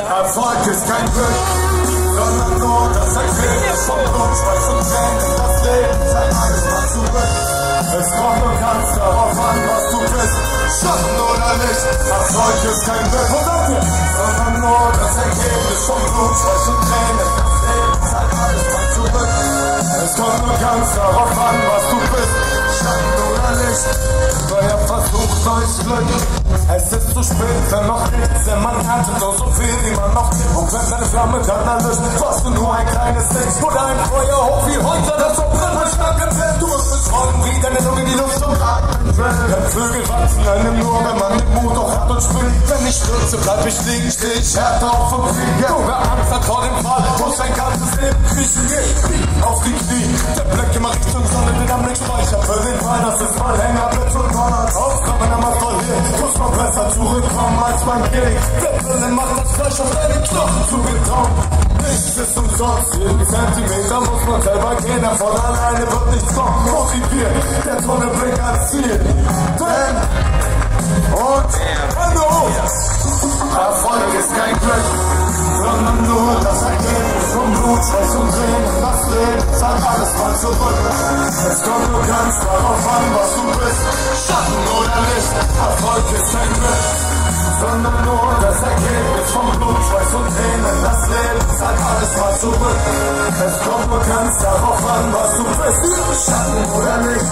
Erfolg ist kein Glück, sondern nur das Ergebnis von Blut, Schweiß und Tränen. Das Leben zeigt alles mal zurück. Es kommt nur ganz darauf an, was du bist, schaffen oder nicht. Erfolg ist kein Glück, sondern nur das Ergebnis von Blut, Schweiß und Tränen. Das Leben zeigt alles mal zurück. Es kommt nur ganz darauf an, was du bist, schaffen oder nicht. Neuer Versuch, neues Glück. Es ist zu spät, wenn noch nichts, denn man erntet nur so viel, wie man noch gibt. Und wenn deine Flamme dann erlischt, warst du nur ein kleines Licht oder ein Feuer hoch wie heute, das so brennt, stark enthält. Du musst es folgen, wie deine Lunge die Luft zum Atmen will. Denn Vögel wachsen einem nur, wenn man den Mut auch hat und spürt. Wenn ich stürze, bleib ich liegen, steh ich härter auf und fliege. Nur wer Angst hat vor dem Fall, muss sein ganzes Leben kriechen gehen. Auf die Knie, der Blick immer Richtung Sonne, den am Blick speichert für den Fall, dass es mal länger wird und donnert. Aufkommen, immer voll hier, muss man besser zurückkommen als man geht. Der Wille macht das Fleisch auf deinen Knochen zugetraut. Nichts ist umsonst, jeden Zentimeter muss man selber gehen. Der von alleine wird nichts kommen, motiviert, der Tunnelblick ans Ziel. Denn und hallo, Erfolg ist kein Glück, sondern nur das Ergebnis vom Blut, Schweiß und Tränen. Das Leben zahlt alles mal zurück. Es kommt nur ganz darauf an, was du bist, schaffen oder nicht. Erfolg ist kein Glück, sondern nur das Ergebnis vom Blut, Schweiß und Tränen. Das Leben zahlt alles mal zurück. Es kommt nur ganz darauf an, was du bist, schaffen oder nicht.